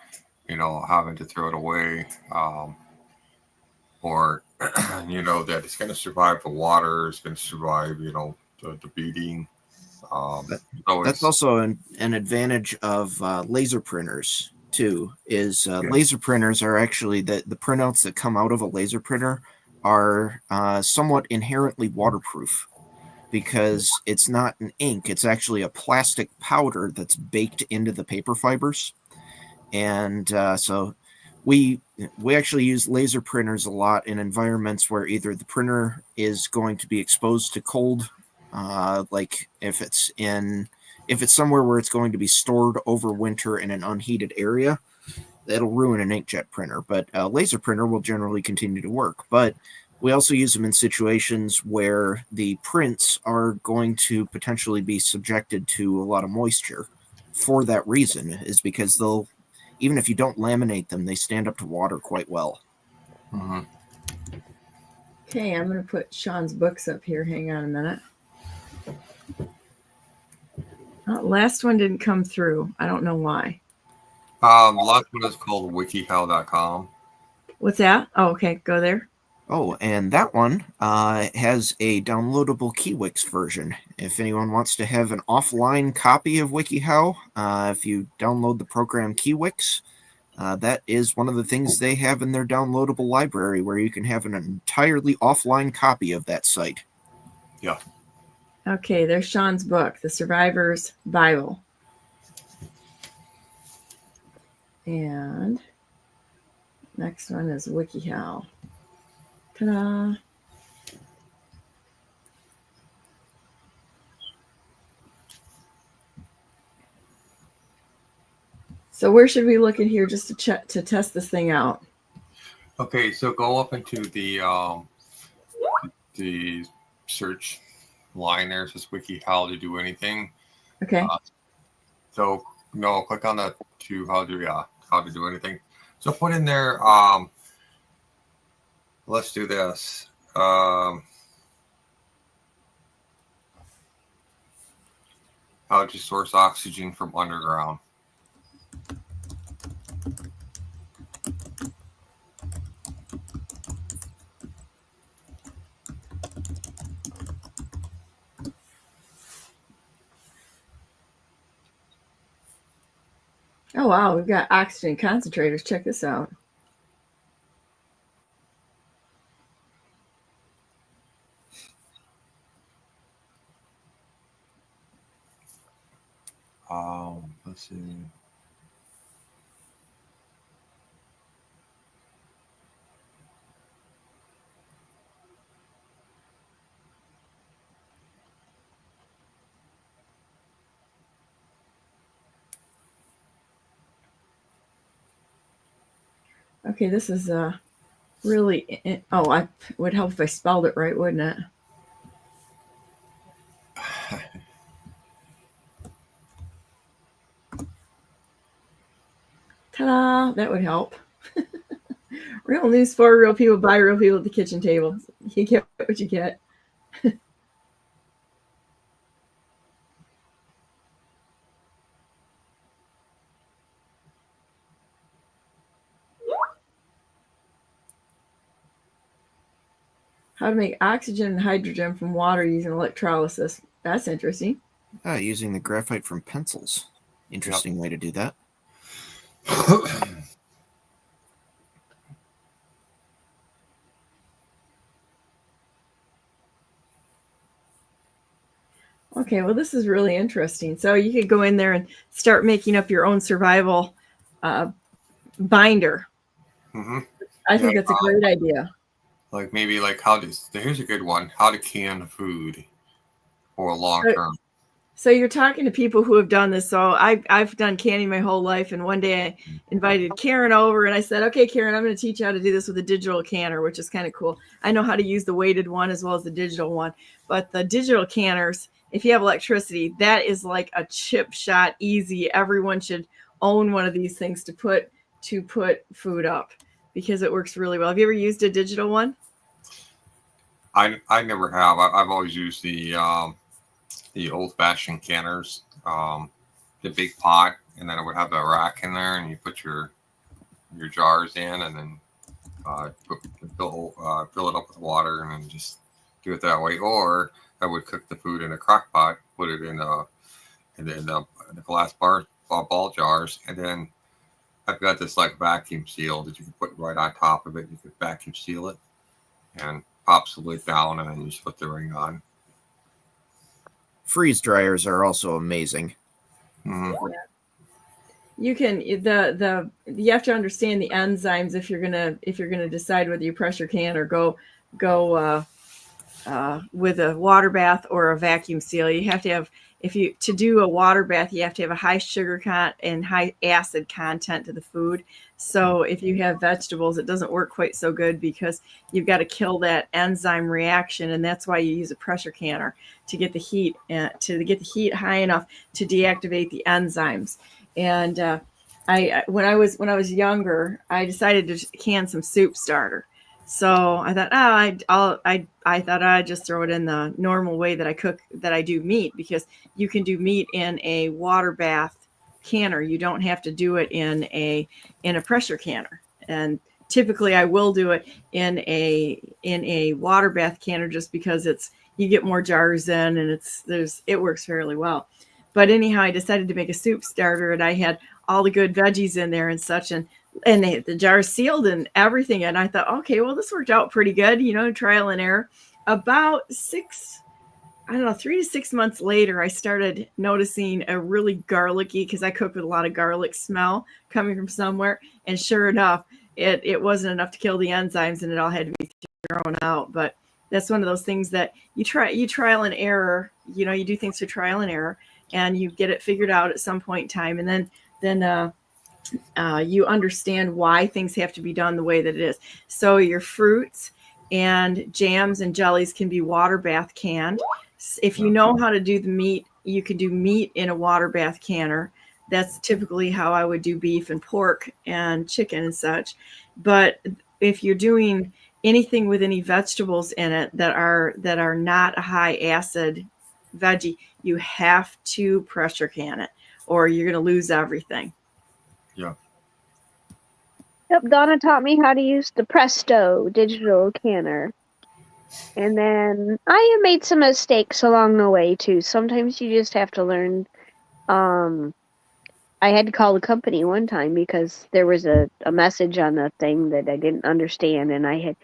having to throw it away, or that it's going to survive the water, it's going to survive the beating.
That's also an advantage of laser printers too. Laser printers are actually the printouts that come out of a laser printer are somewhat inherently waterproof because it's not an ink, it's actually a plastic powder that's baked into the paper fibers. And so we actually use laser printers a lot in environments where either the printer is going to be exposed to cold, like if it's somewhere where it's going to be stored over winter in an unheated area, that'll ruin an inkjet printer. But a laser printer will generally continue to work. But we also use them in situations where the prints are going to potentially be subjected to a lot of moisture. For that reason, is because they'll, even if you don't laminate them, they stand up to water quite well.
Mm-hmm.
Okay, I'm going to put Shawn's books up here. Hang on a minute. Last one didn't come through. I don't know why.
The last one is called wikihow.com.
What's that? Oh, okay. Go there.
Oh, and that one has a downloadable Keywix version. If anyone wants to have an offline copy of WikiHow, if you download the program Keywix, that is one of the things they have in their downloadable library, where you can have an entirely offline copy of that site.
Yeah.
Okay, there's Shawn's book, The Survivor's Bible. And next one is WikiHow. Ta-da! So where should we look in here just to check, to test this thing out?
Okay, so go up into the search line there. It says WikiHow to do anything.
Okay.
So no, click on the to how to do anything. So put in there. Let's do this. How to source oxygen from underground.
Oh, wow. We've got oxygen concentrators. Check this out.
Let's see.
Okay, this is really... Oh, I would help if I spelled it right, wouldn't it? Ta-da! That would help. Real news for real people by real people at the kitchen table. You get what you get. How to make oxygen and hydrogen from water using electrolysis. That's interesting.
Using the graphite from pencils. Interesting way to do that.
Okay, well, this is really interesting. So you could go in there and start making up your own survival binder.
Mm-hmm.
I think that's a great idea.
Like maybe like here's a good one. How to can food for a long term.
So you're talking to people who have done this. So I've done canning my whole life. And one day I invited Karen over and I said, okay, Karen, I'm going to teach you how to do this with a digital canner, which is kind of cool. I know how to use the weighted one as well as the digital one. But the digital canners, if you have electricity, that is like a chip shot easy. Everyone should own one of these things to put food up because it works really well. Have you ever used a digital one?
I never have. I've always used the old-fashioned canners, the big pot, and then it would have a rack in there, and you put your jars in, and then fill it up with water, and then just do it that way. Or I would cook the food in a crock pot, put it in the glass ball jars, and then I've got this like vacuum seal that you can put right on top of it. You could vacuum seal it, and pops the lid down, and then you just put the ring on.
Freeze dryers are also amazing.
Mhm.
You can you have to understand the enzymes if you're gonna decide whether you pressure can or go with a water bath or a vacuum seal. You have to have, to do a water bath, you have to have a high sugar and high acid content to the food. So if you have vegetables, it doesn't work quite so good because you've got to kill that enzyme reaction, and that's why you use a pressure canner to get the heat high enough to deactivate the enzymes. And when I was younger, I decided to can some soup starter. So I thought, I thought I'd just throw it in the normal way that I do meat, because you can do meat in a water bath canner. You don't have to do it in a pressure canner. And typically I will do it in a water bath canner just because you get more jars in, and it works fairly well. But anyhow, I decided to make a soup starter, and I had all the good veggies in there and such, and the jar sealed and everything. And I thought, okay, well, this worked out pretty good, trial and error. About 3 to 6 months later, I started noticing a really garlicky, because I cook with a lot of garlic smell coming from somewhere. And sure enough, it wasn't enough to kill the enzymes, and it all had to be thrown out. But that's one of those things that you trial and error, you do things for trial and error, and you get it figured out at some point in time. And then you understand why things have to be done the way that it is. So your fruits and jams and jellies can be water bath canned. If you know how to do the meat, you can do meat in a water bath canner. That's typically how I would do beef and pork and chicken and such. But if you're doing anything with any vegetables in it that are not a high acid veggie, you have to pressure can it, or you're going to lose everything.
Yeah.
Yep, Donna taught me how to use the Presto digital canner. And then I have made some mistakes along the way too. Sometimes you just have to learn. I had to call the company one time because there was a message on the thing that I didn't understand, and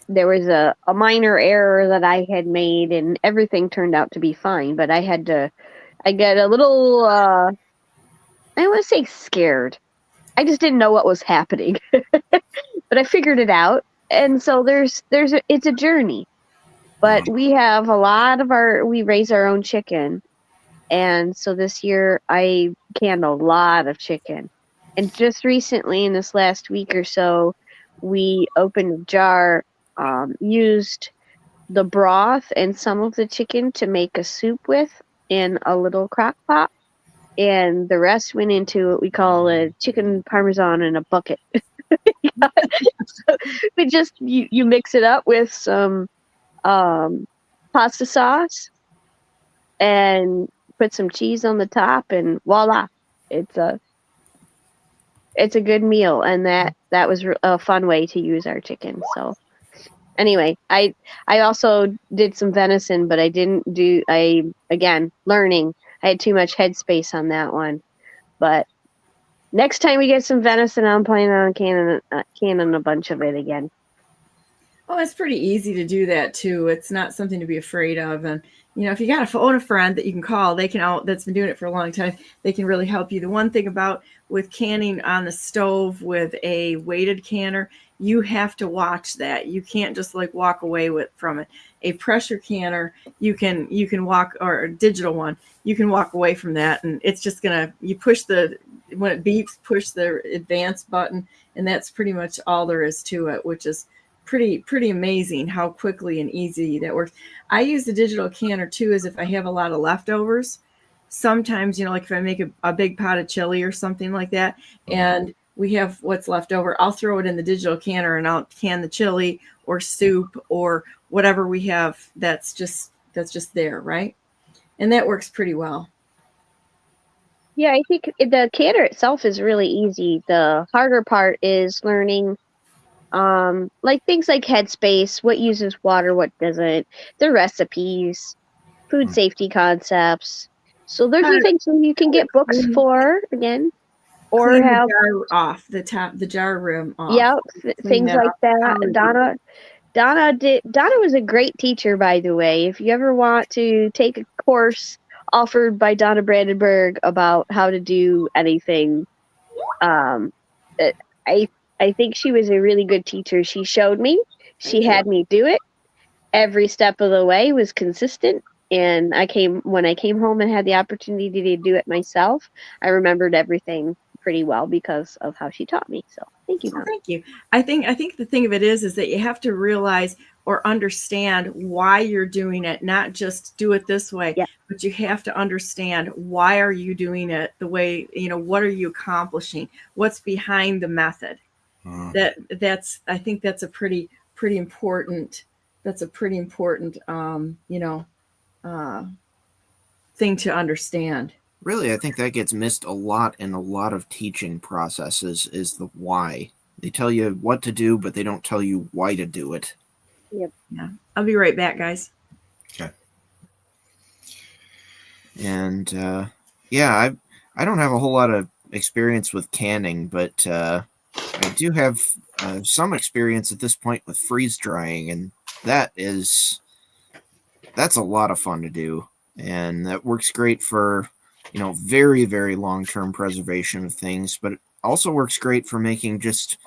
there was a minor error that I had made, and everything turned out to be fine. But I get a little, I don't want to say scared. I just didn't know what was happening, but I figured it out. And so it's a journey, but we have we raise our own chicken. And so this year I canned a lot of chicken. And just recently, in this last week or so, we opened a jar, used the broth and some of the chicken to make a soup with in a little crock pot. And the rest went into what we call a chicken parmesan in a bucket. So we just, you mix it up with some pasta sauce and put some cheese on the top, and voila, it's a good meal. And that was a fun way to use our chicken. So anyway, I also did some venison, but again, learning. I had too much headspace on that one. But next time we get some venison, I'm planning on canning a bunch of it again.
Oh, it's pretty easy to do that too. It's not something to be afraid of. And if you got to phone a friend that you can call, that's been doing it for a long time, they can really help you. The one thing about with canning on the stove with a weighted canner, you have to watch that. You can't just walk away from it. A pressure canner, you can walk, or a digital one, you can walk away from that, and it's just you push when it beeps, push the advance button, and that's pretty much all there is to it, which is pretty amazing how quickly and easy that works. I use the digital canner too, as if I have a lot of leftovers. Sometimes, if I make a big pot of chili or something like that, and we have what's left over, I'll throw it in the digital canner and I'll can the chili or soup or whatever we have that's just there, right? And that works pretty well.
Yeah, I think the canner itself is really easy. The harder part is learning things like Headspace, what uses water, what doesn't, the recipes, food safety concepts. So those are things that you can get books for, again, or have
the jar off the jar rim off.
Yeah, things like that. Donna Donna was a great teacher, by the way. If you ever want to take a course offered by Donna Brandenburg about how to do anything, um, I I think she was a really good teacher. She showed me. She had me do it. Every step of the way was consistent. And when I came home and had the opportunity to do it myself, I remembered everything pretty well because of how she taught me. So thank you,
Well,
Donna.
thank you. I think the thing of it is that you have to realize or understand why you're doing it, not just do it this way,
Yeah.
but you have to understand why are you doing it the way, what are you accomplishing? What's behind the method? I think that's a pretty important thing to understand.
Really, I think that gets missed a lot in a lot of teaching processes is the why. They tell you what to do, but they don't tell you why to do it.
Yep.
Yeah. I'll be right back, guys.
Okay.
And I don't have a whole lot of experience with canning, but I do have some experience at this point with freeze drying, and that's a lot of fun to do, and that works great for very, very long-term preservation of things, but it also works great for making just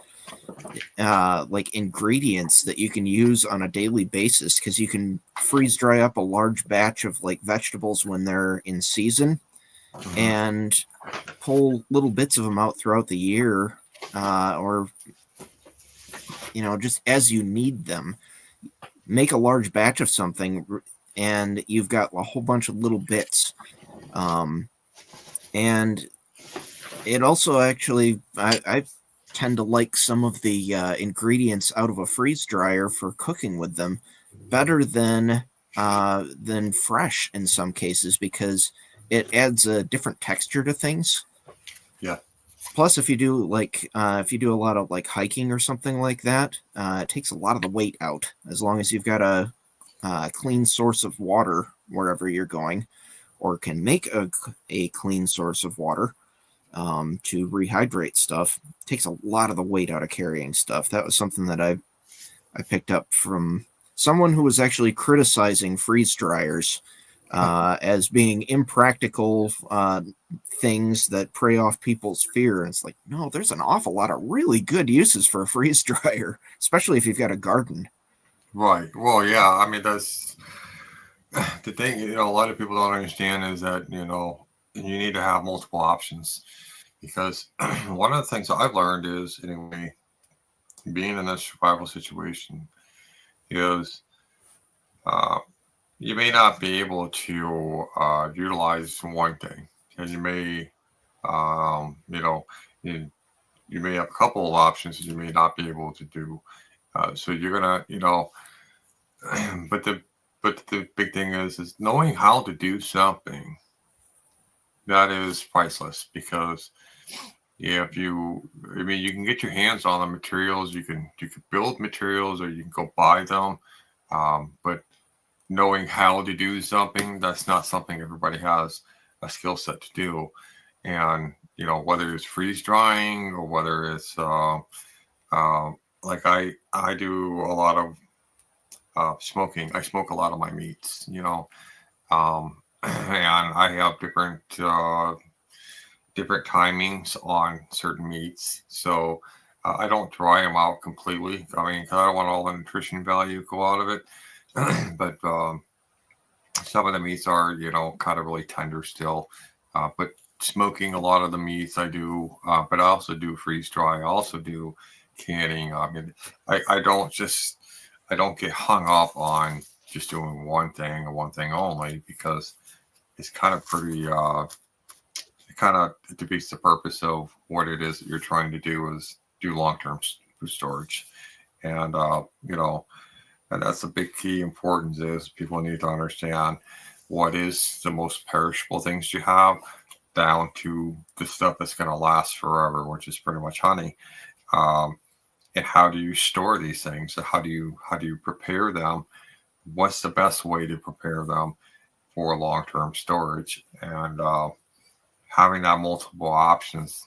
like ingredients that you can use on a daily basis, because you can freeze dry up a large batch of like vegetables when they're in season and pull little bits of them out throughout the year, or just as you need them. Make a large batch of something and you've got a whole bunch of little bits. And it also actually, I tend to like some of the ingredients out of a freeze dryer for cooking with them better than fresh in some cases, because it adds a different texture to things.
Yeah.
Plus, if you do a lot of like hiking or something like that, it takes a lot of the weight out, as long as you've got a clean source of water wherever you're going, or can make a clean source of water to rehydrate stuff. It takes a lot of the weight out of carrying stuff. That was something that I picked up from someone who was actually criticizing freeze dryers as being impractical things that prey off people's fear. And it's like, no, there's an awful lot of really good uses for a freeze dryer, especially if you've got a garden.
Right. Well, yeah. I mean, that's the thing. A lot of people don't understand is that you need to have multiple options, because one of the things I've learned is, anyway, being in a survival situation is you may not be able to utilize one thing, and you may you may have a couple of options that you may not be able to do. So you're gonna but the big thing is knowing how to do something that is priceless, because you can get your hands on the materials, you can build materials, or you can go buy them, but knowing how to do something, that's not something everybody has a skill set to do. And whether it's freeze drying or whether it's like I do a lot of smoking. I smoke a lot of my meats, and I have different timings on certain meats. So I don't dry them out completely. I mean, 'cause I don't want all the nutrition value to go out of it. But some of the meats are, kind of really tender still. But smoking a lot of the meats I do, but I also do freeze dry. I also do canning. I mean, I don't get hung up on just doing one thing and one thing only, because it's kind of pretty, it kind of defeats the purpose of what it is that you're trying to do, is do long-term food storage. And, and that's the big key importance, is people need to understand what is the most perishable things you have, down to the stuff that's going to last forever, which is pretty much honey. And how do you store these things? How do you prepare them? What's the best way to prepare them for long-term storage? And having that multiple options,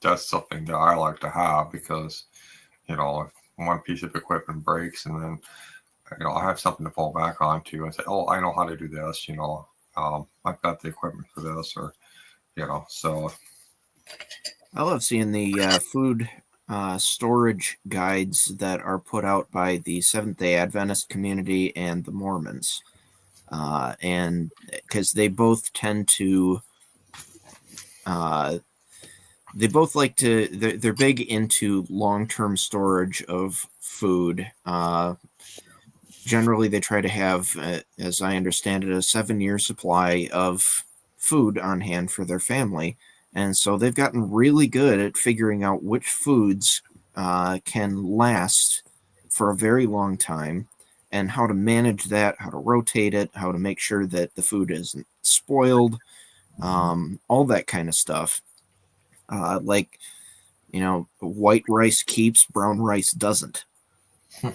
that's something that I like to have, because when one piece of equipment breaks, and then I have something to fall back onto and say, oh, I know how to do this. I've got the equipment for this, or so.
I love seeing the food storage guides that are put out by the Seventh-day Adventist community and the Mormons, and because they both tend to. They both like to. They're big into long-term storage of food. Generally, they try to have, as I understand it, a 7-year supply of food on hand for their family. And so they've gotten really good at figuring out which foods can last for a very long time, and how to manage that, how to rotate it, how to make sure that the food isn't spoiled, all that kind of stuff. White rice keeps, brown rice doesn't.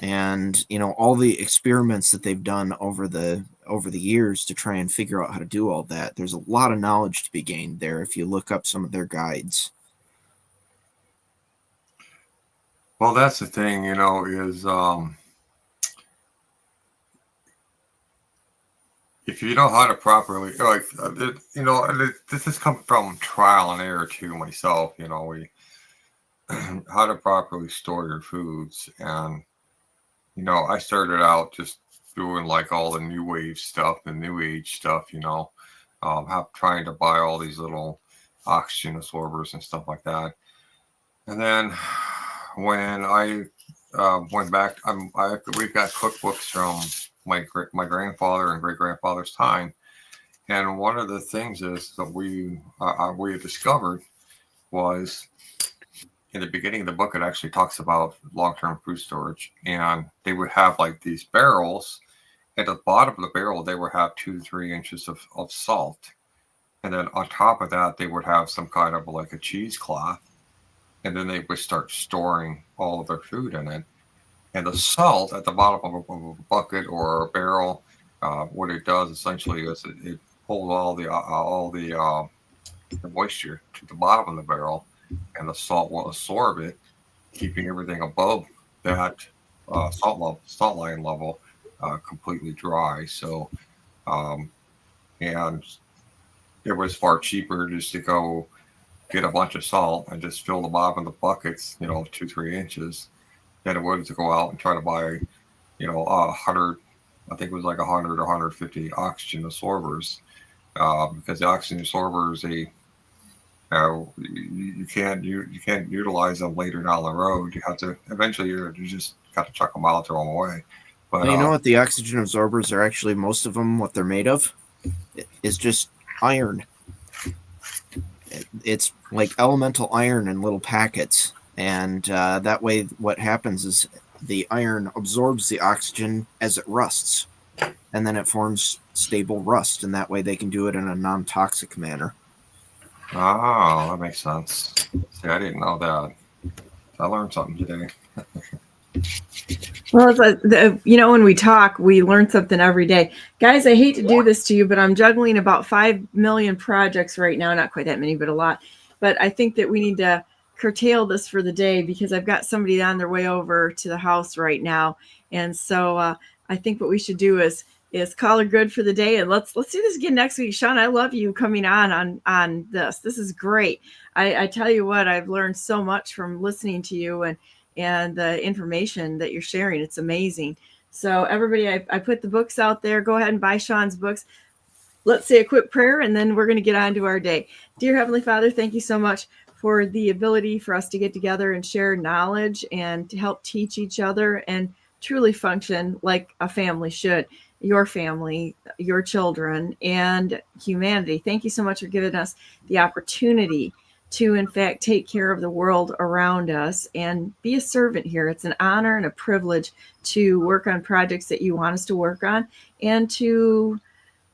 And all the experiments that they've done over the years to try and figure out how to do all that. There's a lot of knowledge to be gained there if you look up some of their guides.
Well, that's the thing, is if you know how to properly, this has come from trial and error too myself. How to properly store your foods. And I started out just doing like all the new wave stuff and new age stuff, trying to buy all these little oxygen absorbers and stuff like that. And then when I went back, we've got cookbooks from my grandfather and great grandfather's time, and one of the things is that we discovered was, in the beginning of the book, it actually talks about long-term food storage, and they would have like these barrels. At the bottom of the barrel, they would have 2 to 3 inches of salt, and then on top of that, they would have some kind of like a cheesecloth, and then they would start storing all of their food in it. And the salt at the bottom of a bucket or a barrel, what it does essentially is it pulls all the moisture to the bottom of the barrel, and the salt will absorb it, keeping everything above that salt line level completely dry. So, and it was far cheaper just to go get a bunch of salt and just fill the bottom of the buckets, 2-3 inches, than it was to go out and try to buy, 100, I think it was like 100 or 150 oxygen absorbers, because the oxygen absorbers, you can't utilize them later down the road. You have to eventually you just got to chuck them out, throw them away. But
you know what the oxygen absorbers are actually, most of them, what they're made of is just iron. It's like elemental iron in little packets, and that way what happens is the iron absorbs the oxygen as it rusts, and then it forms stable rust, and that way they can do it in a non-toxic manner.
Oh, that makes sense. See, I didn't know that. I learned something today.
Well, it's like when we talk, we learn something every day. Guys, I hate to do this to you, but I'm juggling about 5 million projects right now. Not quite that many, but a lot. But I think that we need to curtail this for the day, because I've got somebody on their way over to the house right now. And so I think what we should do is call it good for the day, and let's do this again next week. Shawn, I love you coming on this. This is great. I tell you what, I've learned so much from listening to you and the information that you're sharing. It's amazing. So everybody, I put the books out there. Go ahead and buy Shawn's books. Let's say a quick prayer, and then we're going to get on to our day. Dear Heavenly Father, thank you so much for the ability for us to get together and share knowledge and to help teach each other and truly function like a family should. Your family, your children, and humanity. Thank you so much for giving us the opportunity to, in fact, take care of the world around us and be a servant here. It's an honor and a privilege to work on projects that you want us to work on, and to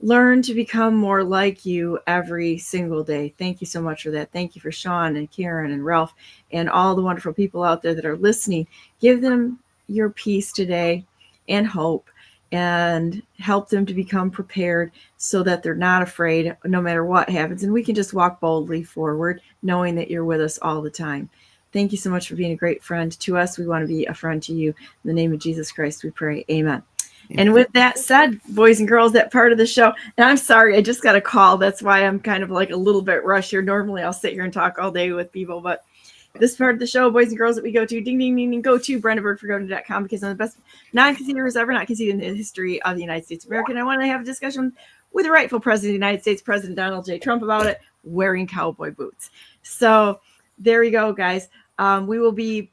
learn to become more like you every single day. Thank you so much for that. Thank you for Shawn and Karen and Ralph and all the wonderful people out there that are listening. Give them your peace today and hope, and help them to become prepared so that they're not afraid no matter what happens. And we can just walk boldly forward, knowing that you're with us all the time. Thank you so much for being a great friend to us. We want to be a friend to you. In the name of Jesus Christ, we pray. Amen. And with that said, boys and girls, that part of the show, and I'm sorry, I just got a call. That's why I'm kind of like a little bit rushed here. Normally I'll sit here and talk all day with people, but this part of the show, boys and girls, that we go to, ding, ding, ding, ding, go to BrandenburgForGovernor.com, because I'm the best non-conceders ever not conceded in the history of the United States of America. And I want to have a discussion with the rightful president of the United States, President Donald J. Trump, about it, wearing cowboy boots. So there you go, guys. We will be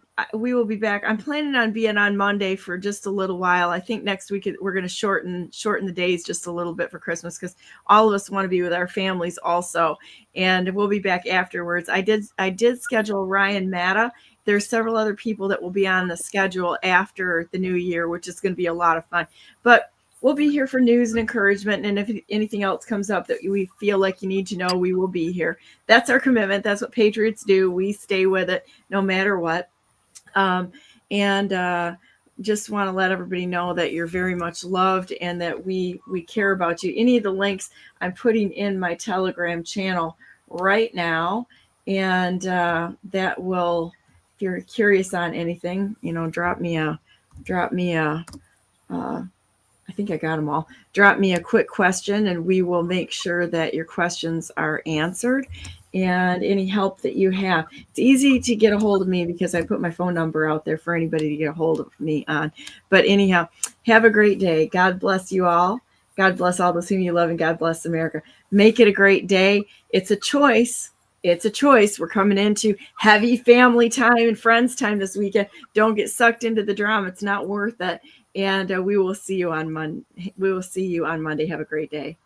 back. I'm planning on being on Monday for just a little while. I think next week we're going to shorten the days just a little bit for Christmas, because all of us want to be with our families also, and we'll be back afterwards. I did schedule Ryan Matta. There's several other people that will be on the schedule after the new year, which is going to be a lot of fun. But we'll be here for news and encouragement, and if anything else comes up that we feel like you need to know, we will be here. That's our commitment. That's what patriots do. We stay with it no matter what. Just want to let everybody know that you're very much loved and that we care about you. Any of the links I'm putting in my Telegram channel right now, and that will, if you're curious on anything, drop me a I think I got them all. Drop me a quick question and we will make sure that your questions are answered, and any help that you have. It's easy to get a hold of me because I put my phone number out there for anybody to get a hold of me on. But anyhow, have a great day. God bless you all. God bless all those whom you love, and God bless America. Make it a great day. It's a choice. It's a choice. We're coming into heavy family time and friends time this weekend. Don't get sucked into the drama. It's not worth it. And we will see you on Monday. Have a great day.